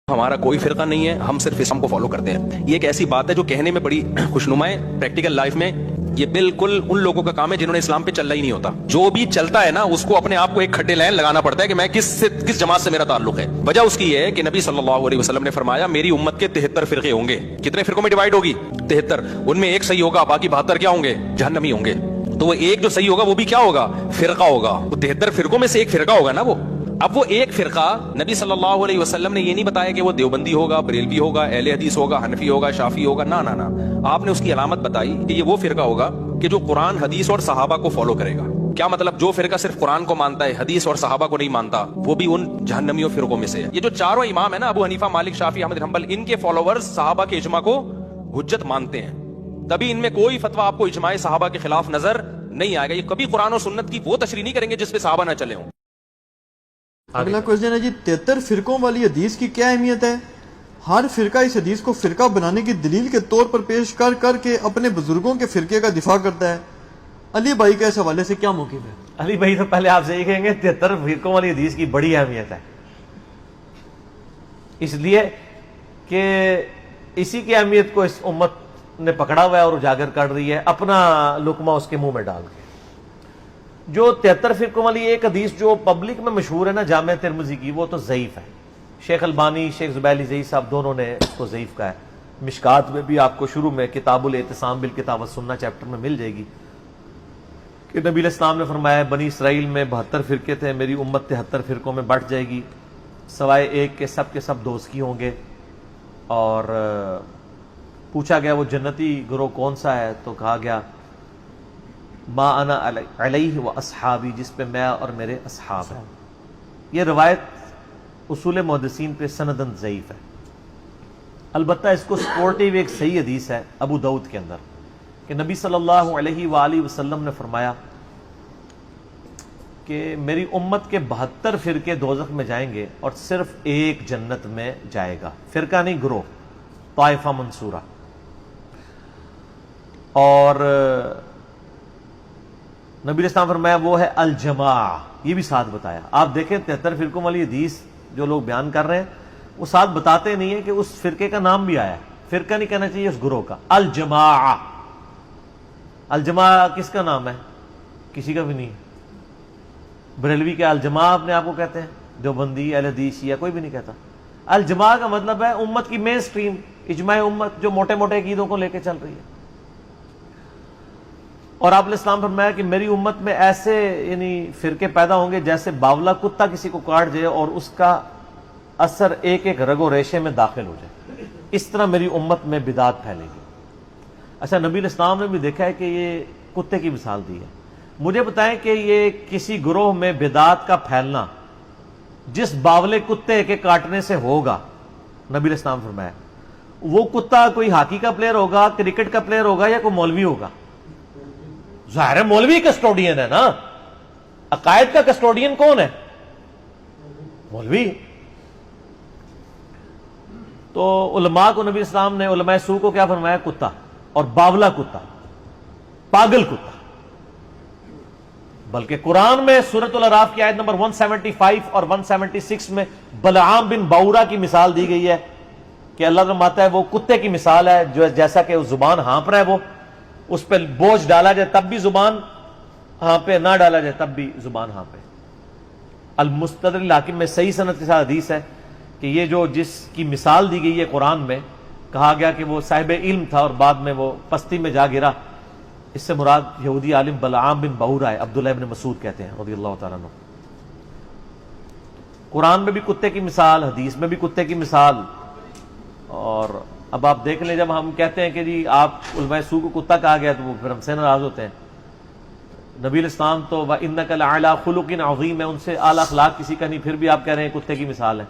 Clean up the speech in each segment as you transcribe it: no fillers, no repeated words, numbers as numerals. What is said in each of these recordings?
ہمارا کوئی فرقہ نہیں ہے، ہم صرف اسلام کو فالو کرتے ہیں. یہ ایک ایسی بات ہے جو کہنے میں بڑی خوشنما ہے، پریکٹیکل لائف میں یہ بالکل ان لوگوں کا کام ہے جنہوں نے اسلام پہ چلنا ہی نہیں ہوتا. جو بھی چلتا ہے نا اس کو اپنے آپ کو ایک کھڈے لائن لگانا پڑتا ہے کہ میں کس جماعت سے میرا تعلق ہے. وجہ اس کی یہ ہے کہ نبی صلی اللہ علیہ وسلم نے فرمایا میری امت کے 73 فرقے ہوں گے. کتنے فرقوں میں ڈیوائڈ ہوگی؟ 73. ان میں ایک صحیح ہوگا، باقی 72 کیا ہوں گے؟ جہنمی ہوں گے. تو وہ ایک جو صحیح ہوگا وہ بھی کیا ہوگا؟ فرقہ ہوگا. وہ 73 فرقوں میں سے ایک فرقہ ہوگا نا وہ. اب وہ ایک فرقہ نبی صلی اللہ علیہ وسلم نے یہ نہیں بتایا کہ وہ دیوبندی ہوگا، بریلوی ہوگا، اہل حدیث ہوگا، حنفی ہوگا، شافعی ہوگا. نہ آپ نے اس کی علامت بتائی کہ یہ وہ فرقہ ہوگا کہ جو قرآن، حدیث اور صحابہ کو فالو کرے گا. کیا مطلب؟ جو فرقہ صرف قرآن کو مانتا ہے، حدیث اور صحابہ کو نہیں مانتا، وہ بھی ان جہنمیوں فرقوں میں سے ہے. یہ جو چاروں امام ہیں نا، ابو حنیفہ، مالک، شافعی، احمد، حنبل، ان کے فالوورز صحابہ کے اجماع کو حجت مانتے ہیں. تبھی ان میں کوئی فتویٰ آپ کو اجماع صحابہ کے خلاف نظر نہیں آئے گا. یہ کبھی قرآن اور سنت کی وہ تشریح نہیں کریں گے جس پہ صحابہ نہ چلے ہوں. اگلا کوشچن ہے جی، 73 فرقوں والی حدیث کی کیا اہمیت ہے؟ ہر فرقہ اس حدیث کو فرقہ بنانے کی دلیل کے طور پر پیش کر کے اپنے بزرگوں کے فرقے کا دفاع کرتا ہے. علی بھائی کا اس حوالے سے کیا موقف ہے؟ علی بھائی تو پہلے آپ سے یہ کہیں گے 73 فرقوں والی حدیث کی بڑی اہمیت ہے، اس لیے کہ اسی کی اہمیت کو اس امت نے پکڑا ہوا ہے اور اجاگر کر رہی ہے اپنا لقمہ اس کے منہ میں ڈال کے. جو 73 فرقوں والی ایک حدیث جو پبلک میں مشہور ہے نا، جامع ترمذی کی، وہ تو ضعیف ہے. شیخ البانی، شیخ زبیلی ضعیف صاحب دونوں نے اس کو ضعیف کہا ہے. مشکات میں بھی آپ کو شروع میں کتاب الاعتصام بالکتاب والسنہ چیپٹر میں مل جائے گی کہ نبی علیہ السلام نے فرمایا بنی اسرائیل میں 72 فرقے تھے، میری امت 73 فرقوں میں بٹ جائے گی، سوائے ایک کے سب دوزخی ہوں گے. اور پوچھا گیا وہ جنتی گروہ کون سا ہے، تو کہا گیا ما انا علیہ و اصحابی، جس پہ میں اور میرے اصحاب ہیں. یہ روایت اصول محدثین پہ سندن ضعیف ہے. البتہ اس کو سپورٹیو ایک صحیح حدیث ہے ابو داؤد کے اندر کہ نبی صلی اللہ علیہ وآلہ وسلم نے فرمایا کہ میری امت کے 72 فرقے دوزخ میں جائیں گے اور صرف ایک جنت میں جائے گا. فرقہ نہیں، گروہ، طائفہ منصورہ. اور نبی علیہ السلام فرمایا وہ ہے الجماع، یہ بھی ساتھ بتایا. آپ دیکھیں 73 فرقوں والی حدیث جو لوگ بیان کر رہے ہیں وہ ساتھ بتاتے نہیں ہیں کہ اس فرقے کا نام بھی آیا ہے. فرقہ نہیں کہنا چاہیے اس گروہ کا، الجماع. الجماع کس کا نام ہے؟ کسی کا بھی نہیں. بریلوی کے الجماع اپنے آپ کو کہتے ہیں، دیوبندی، اہل حدیث، یا کوئی بھی نہیں کہتا. الجماع کا مطلب ہے امت کی مین سٹریم، اجماع امت جو موٹے موٹے عقیدوں کو لے کے چل رہی ہے. اور آپ علیہ السلام فرمایا کہ میری امت میں ایسے یعنی فرقے پیدا ہوں گے جیسے باولا کتا کسی کو کاٹ جائے اور اس کا اثر ایک ایک رگ و ریشے میں داخل ہو جائے، اس طرح میری امت میں بدعت پھیلے گی. اچھا، نبی علیہ السلام نے بھی دیکھا ہے کہ یہ کتے کی مثال دی ہے. مجھے بتائیں کہ یہ کسی گروہ میں بدعت کا پھیلنا جس باولے کتے کے کاٹنے سے ہوگا، نبی علیہ السلام فرمایا وہ کتا کوئی ہاکی کا پلیئر ہوگا، کرکٹ کا پلیئر ہوگا، یا کوئی مولوی ہوگا؟ ظاہر ہے مولوی کسٹوڈین ہے نا. عقائد کا کسٹوڈین کون ہے؟ مولوی. تو علماء کو نبی اسلام نے، علماء سو کو کیا فرمایا؟ کتا، اور باولا کتا، پاگل کتا. بلکہ قرآن میں سورۃ الاعراف کی آیت نمبر 175 اور 176 میں بلعام بن باورا کی مثال دی گئی ہے کہ اللہ فرماتا ہے وہ کتے کی مثال ہے، جو جیسا کہ زبان ہانپ رہا ہے، وہ اس پہ بوجھ ڈالا جائے تب بھی زبان ہانپے، نہ ڈالا جائے تب بھی زبان ہانپے. المستدرک الحاکم میں صحیح سند کے ساتھ حدیث ہے کہ یہ جو جس کی مثال دی گئی ہے قرآن میں، کہا گیا کہ وہ صاحب علم تھا اور بعد میں وہ پستی میں جا گرا. اس سے مراد یہودی عالم بلعام بن باورا ہے، عبداللہ ابن مسعود کہتے ہیں رضی اللہ تعالیٰ عنہ. قرآن میں بھی کتے کی مثال، حدیث میں بھی کتے کی مثال. اور اب آپ دیکھ لیں، جب ہم کہتے ہیں کہ جی آپ علماء سو کو کتا کہا گیا تو وہ پھر ہم سے ناراض ہوتے ہیں. نبی علیہ السلام تو وَإِنَّكَ لَعَلَىٰ خُلُقٍ عَظِيمٍ ہے، ان سے اعلیٰ اخلاق کسی کا نہیں، پھر بھی آپ کہہ رہے ہیں کتے کی مثال ہے.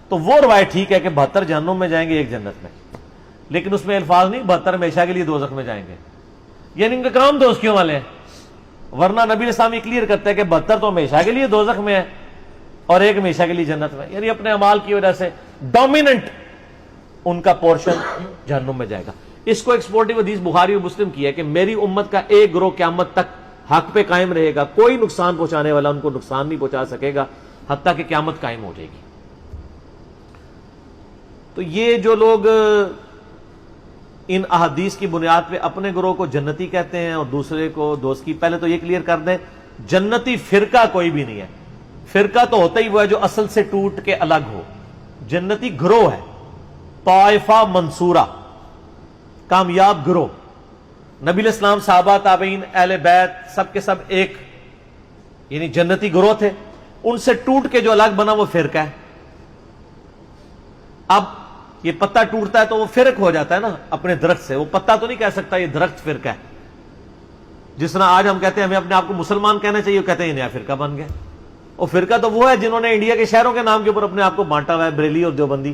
تو وہ روایت ٹھیک ہے کہ 72 جہنم میں جائیں گے، ایک جنت میں، لیکن اس میں الفاظ نہیں 72 ہمیشہ کے لیے دوزخ میں جائیں گے، یعنی ان کا کام دوزخیوں والے ہیں. ورنہ نبی علیہ السلام یہ کلیئر کرتا ہے کہ 72 تو ہمیشہ کے لیے دوزخ میں ہے اور ایک ہمیشہ کے لیے جنت میں، یعنی اپنے اعمال کی وجہ سے ڈومیننٹ ان کا پورشن جہنم میں جائے گا. اس کو ایکسپورٹیو حدیث بخاری اور مسلم کی ہے کہ میری امت کا ایک گروہ قیامت تک حق پہ قائم رہے گا، کوئی نقصان پہنچانے والا ان کو نقصان نہیں پہنچا سکے گا حتیٰ کہ قیامت قائم ہو جائے گی. تو یہ جو لوگ ان احادیث کی بنیاد پہ اپنے گروہ کو جنتی کہتے ہیں اور دوسرے کو دوزکی، پہلے تو یہ کلیئر کر دیں، جنتی فرقہ کوئی بھی نہیں ہے. فرقہ تو ہوتا ہی وہ ہے جو اصل سے ٹوٹ کے الگ ہو. جنتی گروہ ہے، طائفہ منصورہ، کامیاب گروہ. نبی علیہ السلام، صحابہ، تابعین، اہل بیت سب کے سب ایک یعنی جنتی گروہ تھے. ان سے ٹوٹ کے جو الگ بنا وہ فرقہ ہے. اب یہ پتہ ٹوٹتا ہے تو وہ فرق ہو جاتا ہے نا اپنے درخت سے. وہ پتہ تو نہیں کہہ سکتا یہ درخت فرقہ ہے. جس طرح آج ہم کہتے ہیں ہمیں اپنے آپ کو مسلمان کہنا چاہیے، وہ کہتے ہیں یہ نیا فرقہ بن گیا. اور فرقہ تو وہ ہے جنہوں نے انڈیا کے شہروں کے نام کے اوپر اپنے آپ کو بانٹا ہوا ہے. بریلی اور دیوبندی،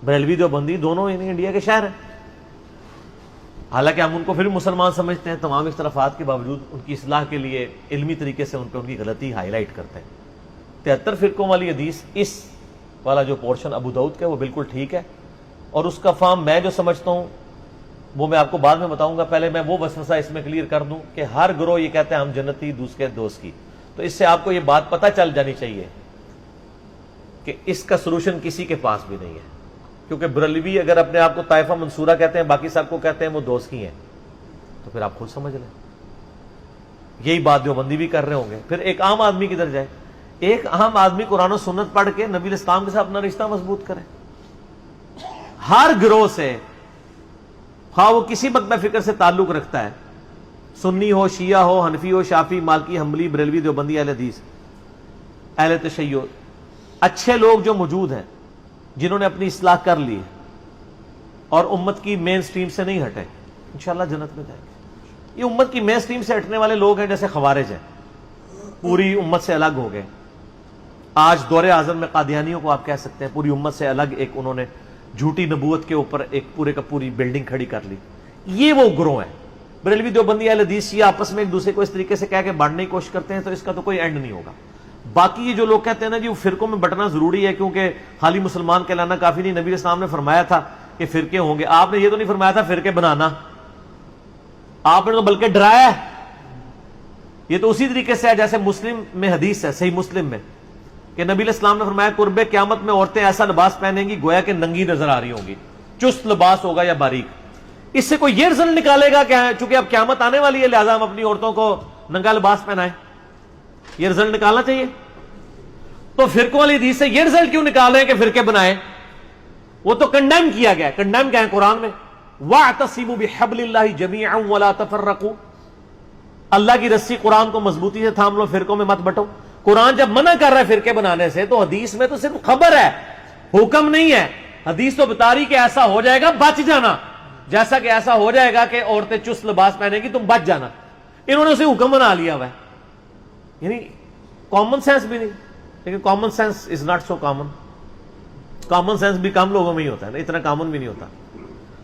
بریلوی دیوبندی دونوں یعنی انڈیا کے شہر ہیں. حالانکہ ہم ان کو پھر مسلمان سمجھتے ہیں. تمام اختلافات کے باوجود ان کی اصلاح کے لیے علمی طریقے سے ان پہ ان کی غلطی ہائی لائٹ کرتے ہیں. 73 فرقوں والی حدیث، اس والا جو پورشن ابو داؤد کا وہ بالکل ٹھیک ہے. اور اس کا فارم میں جو سمجھتا ہوں وہ میں آپ کو بعد میں بتاؤں گا. پہلے میں وہ وسوسہ اس میں کلیئر کر دوں کہ ہر گروہ یہ کہتے ہیں ہم جنتی، دوسرے دوست کی. تو اس سے آپ کو یہ بات پتہ چل جانی چاہیے کہ اس کا سلوشن کسی کے پاس بھی نہیں ہے. کیونکہ بریلوی اگر اپنے آپ کو طائفہ منصورہ کہتے ہیں، باقی سب کو کہتے ہیں وہ دوست کی ہیں، تو پھر آپ خود سمجھ لیں. یہی بات دیوبندی بھی کر رہے ہوں گے. پھر ایک عام آدمی کدھر جائے؟ ایک عام آدمی قرآن و سنت پڑھ کے نبی علیہ السلام کے ساتھ اپنا رشتہ مضبوط کرے. ہر گروہ سے، خواہ وہ کسی مکتب فکر سے تعلق رکھتا ہے، سنی ہو، شیعہ ہو، حنفی ہو، شافی، مالکی، حنبلی، بریلوی، دیوبندی، اہل حدیث، اہل تشیع، اچھے لوگ جو موجود ہیں جنہوں نے اپنی اصلاح کر لی ہے اور امت کی مین سٹریم سے نہیں ہٹے، انشاءاللہ جنت میں جائیں گے. یہ امت کی مین سٹریم سے ہٹنے والے لوگ ہیں جیسے خوارج ہیں، پوری امت سے الگ ہو گئے. آج دور اعظم میں قادیانیوں کو آپ کہہ سکتے ہیں پوری امت سے الگ. ایک انہوں نے جھوٹی نبوت کے اوپر ایک پورے کا پوری بلڈنگ کھڑی کر لی. یہ وہ گروہ ہیں. بریلوی، دیوبندی، اہل حدیث، شیعہ آپس میں ایک دوسرے کو اس طریقے سے کہہ کے بانٹنے کی کوشش کرتے ہیں تو اس کا تو کوئی اینڈ نہیں ہوگا. باقی یہ جو لوگ کہتے ہیں نا جی وہ فرقوں میں بٹنا ضروری ہے کیونکہ خالی مسلمان کہلانا کافی نہیں. نبی علیہ السلام نے فرمایا تھا کہ فرقے ہوں گے. آپ نے یہ تو نہیں فرمایا تھا فرقے بنانا، آپ نے تو بلکہ ڈرایا ہے. یہ تو اسی طریقے سے ہے جیسے مسلم میں حدیث ہے، صحیح مسلم میں، کہ نبی علیہ السلام نے فرمایا قرب قیامت میں عورتیں ایسا لباس پہنیں گی گویا کہ ننگی نظر آ رہی ہوں گی، چست لباس ہوگا یا باریک. اس سے کوئی یہ رزلٹ نکالے گا کہ چونکہ اب قیامت آنے والی ہے لہٰذا ہم اپنی عورتوں کو ننگا لباس پہنائیں؟ یہ رزلٹ نکالنا چاہیے. تو فرقوں والی حدیث سے یہ رزلٹ کیوں نکال رہے ہیں کہ فرقے بنائیں؟ وہ تو کنڈیم کیا گیا. کنڈیم کیا ہے قرآن میں؟ وَاعْتَصِمُوا بِحَبْلِ اللَّهِ جَمِيعًا وَلَا تَفَرَّقُوا. اللہ کی رسی قرآن کو مضبوطی سے تھام لو، فرقوں میں مت بٹو. قرآن جب منع کر رہا ہے فرقے بنانے سے تو حدیث میں تو صرف خبر ہے، حکم نہیں ہے. حدیث تو بتا رہی کہ ایسا ہو جائے گا، بچ جانا. جیسا کہ ایسا ہو جائے گا کہ عورتیں چست لباس پہنیں گی، تم بچ جانا. انہوں نے اسے حکم بنا لیا ہوا ہے. یعنی کامن سینس بھی نہیں. لیکن common sense is not so common. Common sense بھی کم لوگوں میں ہی ہوتا ہے نا، اتنا کامن بھی نہیں ہوتا.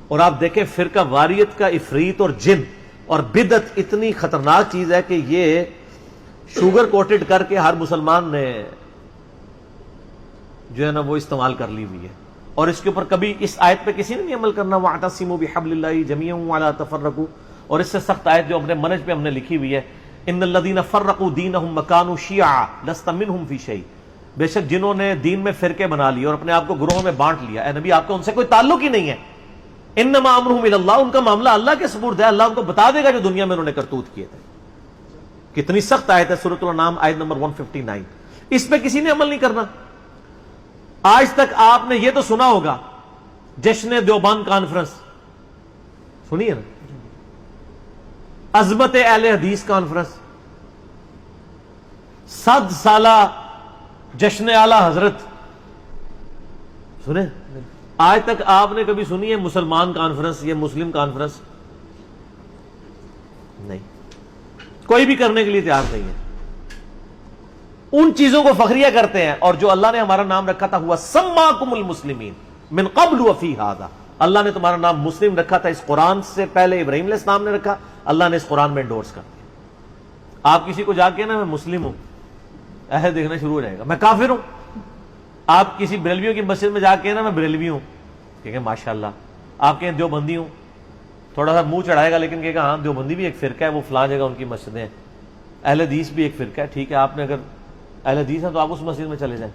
اور آپ دیکھیں فرقہ واریت کا عفریت اور جن اور بدعت اتنی خطرناک چیز ہے کہ یہ شوگر کوٹڈ کر کے ہر مسلمان نے جو ہے نا وہ استعمال کر لی ہوئی ہے. اور اس کے اوپر کبھی اس آیت پہ کسی نے نہیں عمل کرنا، وَاعْتَصِمُوا بِحَبْلِ اللَّهِ جَمِيعًا وَلَا تَفَرَّقُوا. اور اس سے سخت آیت جو اپنے منہج پہ ہم نے لکھی ہوئی ہے، ان الذین فرقوا دینہم وکانوا شیعا لست منہم فی شیء. بے شک جنہوں نے دین میں فرقے بنا لیے اور اپنے آپ کو گروہوں میں بانٹ لیا، اے نبی آپ کا ان سے کوئی تعلق ہی نہیں ہے. انما امرہم الی اللہ، ان کا معاملہ اللہ کے سپرد ہے. اللہ ان کو بتا دے گا جو دنیا میں انہوں نے کرتوت کیے تھے. کتنی سخت آیت ہے، سورۃ الانعام آیت نمبر 159. اس پہ کسی نے عمل نہیں کرنا. آج تک آپ نے یہ تو سنا ہوگا جشن دیوبند کانفرنس سنی ہے نا، عظمت اہل حدیث کانفرنس، 100 سالہ جشن اعلی حضرت سنے؟ آج تک آپ نے کبھی سنی ہے مسلمان کانفرنس یا مسلم کانفرنس؟ نہیں، کوئی بھی کرنے کے لیے تیار نہیں ہے. ان چیزوں کو فخریہ کرتے ہیں. اور جو اللہ نے ہمارا نام رکھا تھا ہوا سماکم المسلمین من قبل وفی ھذا، اللہ نے تمہارا نام مسلم رکھا تھا اس قرآن سے پہلے ابراہیم علیہ السلام نے رکھا، اللہ نے اس قرآن میں انڈورس کر دیا. آپ کسی کو جا کے نا میں مسلم ہوں ایسے دیکھنا شروع ہو جائے گا، میں کافر ہوں. آپ کسی بریلویوں کی مسجد میں جا کے نا میں بریلوی ہوں، کہیں ماشاءاللہ. آپ کہیں دیوبندی ہوں، تھوڑا سا منہ چڑھائے گا لیکن کہے گا ہاں دیوبندی بھی ایک فرقہ ہے، وہ فلاں جگہ ان کی مسجدیں ہیں. اہل حدیث بھی ایک فرقہ ہے، ٹھیک ہے آپ نے اگر اہل حدیث ہیں تو آپ اس مسجد میں چلے جائیں.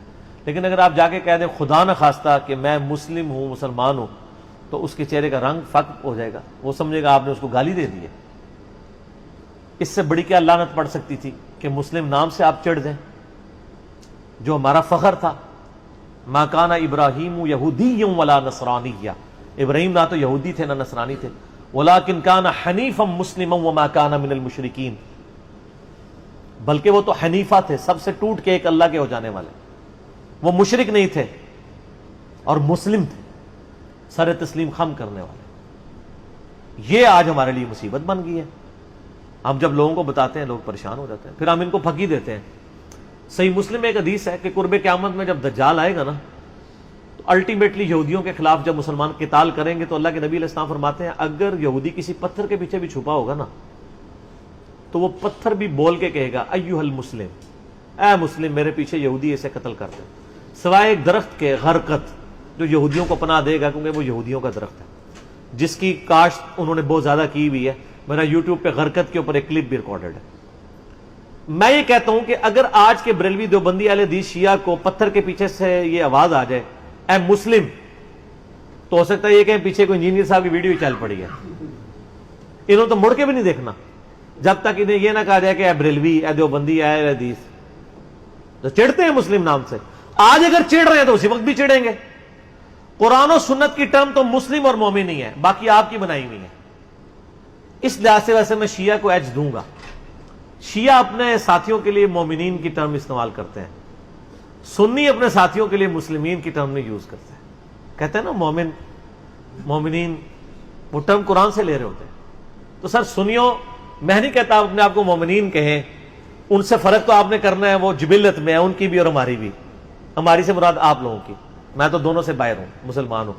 لیکن اگر آپ جا کے کہہ دیں خدا نہ خواستہ کہ میں مسلم ہوں، مسلمان ہوں، تو اس کے چہرے کا رنگ فقط ہو جائے گا، وہ سمجھے گا آپ نے اس کو گالی دے دی ہے۔ اس سے بڑی کیا لعنت پڑ سکتی تھی کہ مسلم نام سے آپ چڑھ دیں، جو ہمارا فخر تھا۔ ما کان ابراہیم یہودی ولا نصرانی، ابراہیم نہ تو یہودی تھے نہ نصرانی تھے، ولکن کان حنیفا مسلما وما کان من المشرکین، بلکہ وہ تو حنیفہ تھے، سب سے ٹوٹ کے ایک اللہ کے ہو جانے والے، وہ مشرک نہیں تھے اور مسلم تھے، سر تسلیم خم کرنے والے۔ یہ آج ہمارے لیے مصیبت بن گئی ہے۔ ہم جب لوگوں کو بتاتے ہیں لوگ پریشان ہو جاتے ہیں، پھر ہم ان کو پھکی دیتے ہیں۔ صحیح مسلم میں ایک حدیث ہے کہ قرب قیامت میں جب دجال آئے گا نا، تو الٹیمیٹلی یہودیوں کے خلاف جب مسلمان قتال کریں گے تو اللہ کے نبی علیہ السلام فرماتے ہیں اگر یہودی کسی پتھر کے پیچھے بھی چھپا ہوگا نا، تو وہ پتھر بھی بول کے کہے گا ایھا المسلم، اے مسلم میرے پیچھے یہودی اسے قتل کر دے، سوائے ایک درخت کے غرقت جو یہودیوں کو پناہ دے گا، کیونکہ وہ یہودیوں کا درخت ہے جس کی کاشت انہوں نے بہت زیادہ کی ہوئی ہے۔ میرا یوٹیوب پہ غرقت کے اوپر ایک کلپ بھی ریکارڈڈ ہے۔ میں یہ کہتا ہوں کہ اگر آج کے بریلوی دیوبندی اہل حدیث شیعہ کو پتھر کے پیچھے سے یہ آواز آ جائے اے مسلم، تو ہو سکتا ہے یہ کہ پیچھے کوئی انجینئر صاحب کی ویڈیو چل پڑی ہے، انہوں تو مڑ کے بھی نہیں دیکھنا جب تک انہیں یہ نہ کہا جائے کہ اے بریلوی، اے دیوبندی، اے اہل حدیث۔ تو چڑھتے ہیں مسلم نام سے، آج اگر چڑھ رہے ہیں تو اسی وقت بھی چڑھیں گے۔ قرآن و سنت کی ٹرم تو مسلم اور مومن ہی ہے، باقی آپ کی بنائی ہوئی ہے۔ اس لحاظ سے ویسے میں شیعہ کو ایج دوں گا، شیعہ اپنے ساتھیوں کے لیے مومنین کی ٹرم استعمال کرتے ہیں، سنی اپنے ساتھیوں کے لیے مسلمین کی ٹرم نہیں یوز کرتے ہیں۔ کہتے ہیں نا مومن، مومنین، وہ ٹرم قرآن سے لے رہے ہوتے ہیں۔ تو سر سنیوں، میں نہیں کہتا آپ اپنے آپ کو مومنین کہیں، ان سے فرق تو آپ نے کرنا ہے، وہ جبلت میں ہے، ان کی بھی اور ہماری بھی، ہماری سے مراد آپ لوگوں کی، میں تو دونوں سے باہر ہوں، مسلمان ہوں۔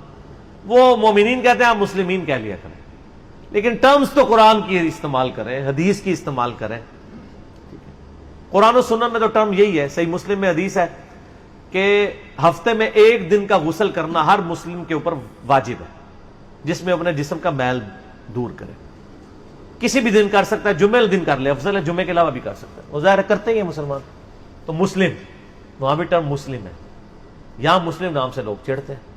وہ مومنین کہتے ہیں، آپ مسلمین کہہ لیا کریں، لیکن ٹرمز تو قرآن کی استعمال کریں، حدیث کی استعمال کریں۔ قرآن و سنت میں تو ٹرم یہی ہے۔ صحیح مسلم میں حدیث ہے کہ ہفتے میں ایک دن کا غسل کرنا ہر مسلم کے اوپر واجب ہے، جس میں اپنے جسم کا میل دور کرے۔ کسی بھی دن کر سکتا ہے، جمعے دن کر لے، افضل ہے جمعے کے علاوہ بھی کر سکتا ہے، وہ ظاہر کرتے ہی ہیں مسلمان۔ تو مسلم، وہاں بھی ٹرم مسلم ہے، یہاں مسلم نام سے لوگ چڑھتے ہیں۔